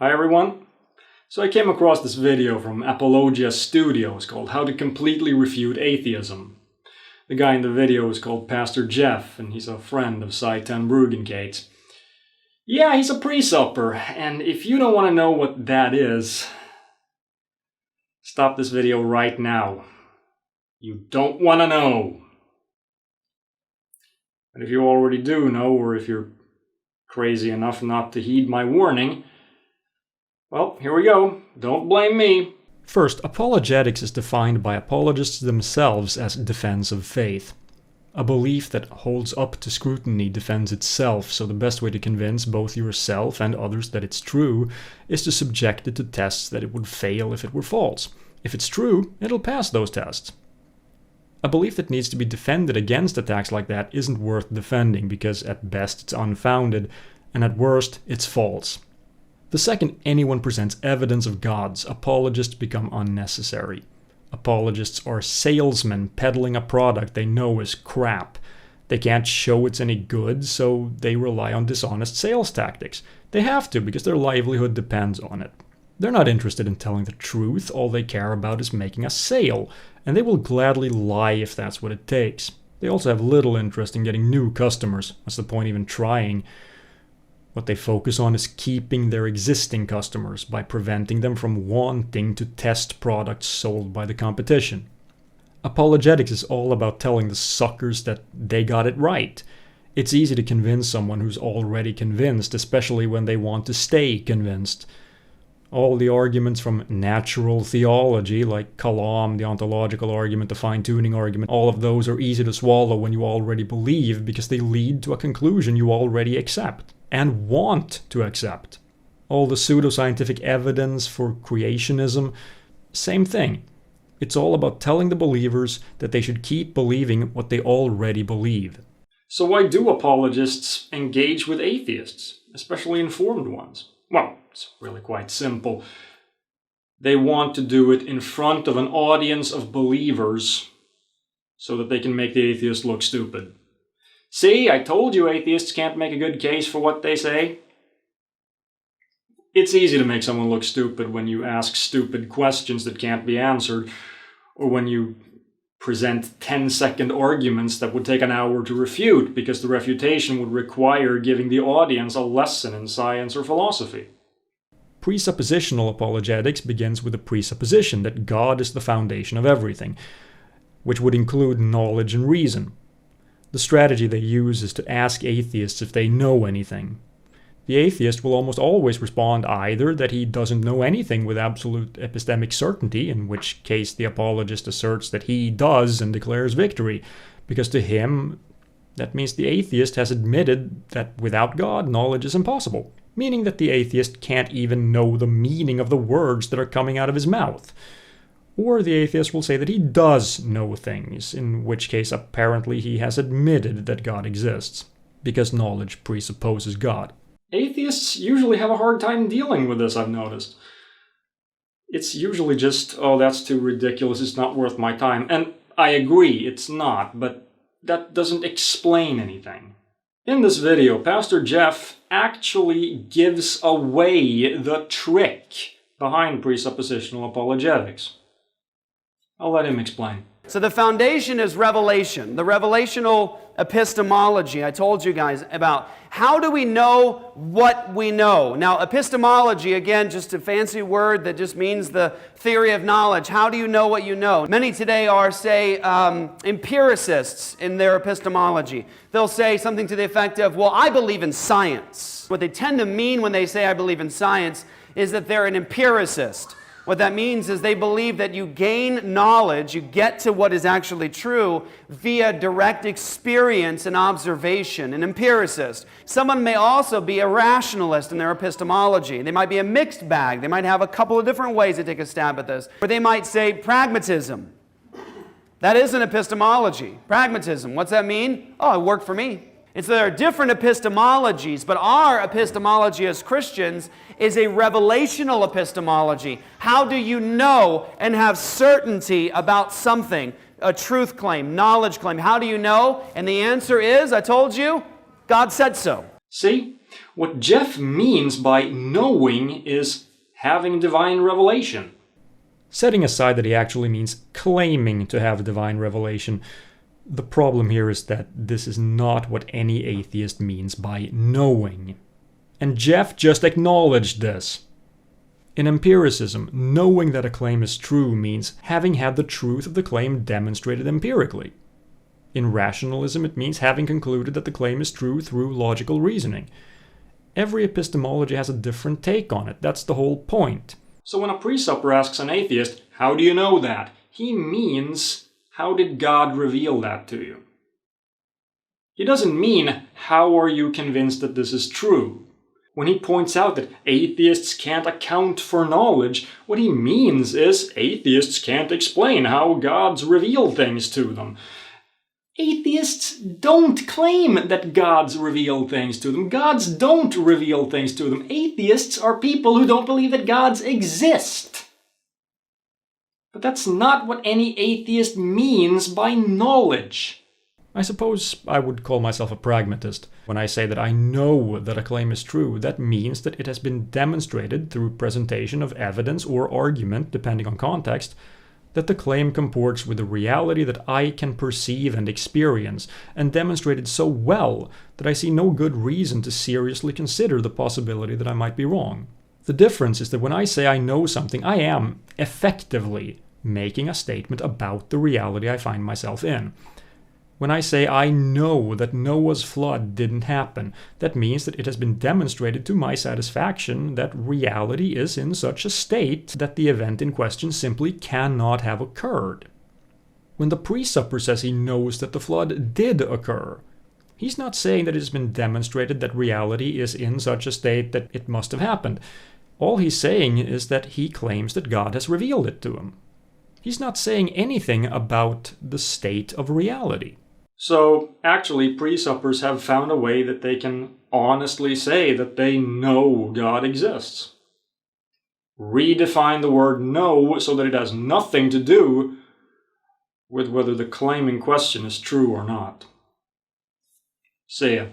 Hi everyone. So I came across this video from Apologia Studios called How to Completely Refute Atheism. The guy in the video is called Pastor Jeff, and he's a friend of Cy ten Bruggencate. Yeah, he's a presupper, and if you don't want to know what that is, stop this video right now. You don't want to know. And if you already do know, or if you're crazy enough not to heed my warning, well, here we go. Don't blame me. First, apologetics is defined by apologists themselves as defense of faith. A belief that holds up to scrutiny defends itself, so the best way to convince both yourself and others that it's true is to subject it to tests that it would fail if it were false. If it's true, it'll pass those tests. A belief that needs to be defended against attacks like that isn't worth defending because at best it's unfounded, and at worst it's false. The second anyone presents evidence of gods, apologists become unnecessary. Apologists are salesmen peddling a product they know is crap. They can't show it's any good, so they rely on dishonest sales tactics. They have to because their livelihood depends on it. They're not interested in telling the truth, all they care about is making a sale, and they will gladly lie if that's what it takes. They also have little interest in getting new customers. What's the point even trying? What they focus on is keeping their existing customers by preventing them from wanting to test products sold by the competition. Apologetics is all about telling the suckers that they got it right. It's easy to convince someone who's already convinced, especially when they want to stay convinced. All the arguments from natural theology, like Kalam, the ontological argument, the fine-tuning argument, all of those are easy to swallow when you already believe because they lead to a conclusion you already accept and want to accept. All the pseudoscientific evidence for creationism, same thing. It's all about telling the believers that they should keep believing what they already believe. So why do apologists engage with atheists, especially informed ones? Well, it's really quite simple. They want to do it in front of an audience of believers so that they can make the atheist look stupid. See, I told you atheists can't make a good case for what they say. It's easy to make someone look stupid when you ask stupid questions that can't be answered, or when you present 10-second arguments that would take an hour to refute, because the refutation would require giving the audience a lesson in science or philosophy. Presuppositional apologetics begins with a presupposition that God is the foundation of everything, which would include knowledge and reason. The strategy they use is to ask atheists if they know anything. The atheist will almost always respond either that he doesn't know anything with absolute epistemic certainty, in which case the apologist asserts that he does and declares victory, because to him that means the atheist has admitted that without God knowledge is impossible, meaning that the atheist can't even know the meaning of the words that are coming out of his mouth. Or the atheist will say that he does know things, in which case apparently he has admitted that God exists, because knowledge presupposes God. Atheists usually have a hard time dealing with this, I've noticed. It's usually just, oh, that's too ridiculous, it's not worth my time. And I agree, it's not, but that doesn't explain anything. In this video, Pastor Jeff actually gives away the trick behind presuppositional apologetics. I'll let him explain. So the foundation is revelation, the revelational epistemology I told you guys about. How do we know what we know? Now, epistemology, again, just a fancy word that just means the theory of knowledge. How do you know what you know? Many today are, say, empiricists in their epistemology. They'll say something to the effect of, well, I believe in science. What they tend to mean when they say I believe in science is that they're an empiricist. What that means is they believe that you gain knowledge, you get to what is actually true via direct experience and observation, an empiricist. Someone may also be a rationalist in their epistemology. They might be a mixed bag. They might have a couple of different ways to take a stab at this. Or they might say pragmatism. That is an epistemology. Pragmatism. What's that mean? Oh, it worked for me. And so there are different epistemologies, but our epistemology as Christians is a revelational epistemology. How do you know and have certainty about something? A truth claim, knowledge claim. How do you know? And the answer is, I told you, God said so. See? What Jeff means by knowing is having divine revelation. Setting aside that he actually means claiming to have divine revelation, the problem here is that this is not what any atheist means by knowing. And Jeff just acknowledged this. In empiricism, knowing that a claim is true means having had the truth of the claim demonstrated empirically. In rationalism, it means having concluded that the claim is true through logical reasoning. Every epistemology has a different take on it. That's the whole point. So when a presupper asks an atheist, "How do you know that?" he means, "How did God reveal that to you?" He doesn't mean, "How are you convinced that this is true?" When he points out that atheists can't account for knowledge, what he means is atheists can't explain how God's revealed things to them. Atheists don't claim that God's revealed things to them. Gods don't reveal things to them. Atheists are people who don't believe that gods exist. But that's not what any atheist means by knowledge. I suppose I would call myself a pragmatist. When I say that I know that a claim is true, that means that it has been demonstrated through presentation of evidence or argument, depending on context, that the claim comports with the reality that I can perceive and experience, and demonstrated so well that I see no good reason to seriously consider the possibility that I might be wrong. The difference is that when I say I know something, I am effectively making a statement about the reality I find myself in. When I say I know that Noah's flood didn't happen, that means that it has been demonstrated to my satisfaction that reality is in such a state that the event in question simply cannot have occurred. When the presupper says he knows that the flood did occur, he's not saying that it has been demonstrated that reality is in such a state that it must have happened. All he's saying is that he claims that God has revealed it to him. He's not saying anything about the state of reality. So, actually, presuppers have found a way that they can honestly say that they know God exists. Redefine the word know so that it has nothing to do with whether the claim in question is true or not. See ya.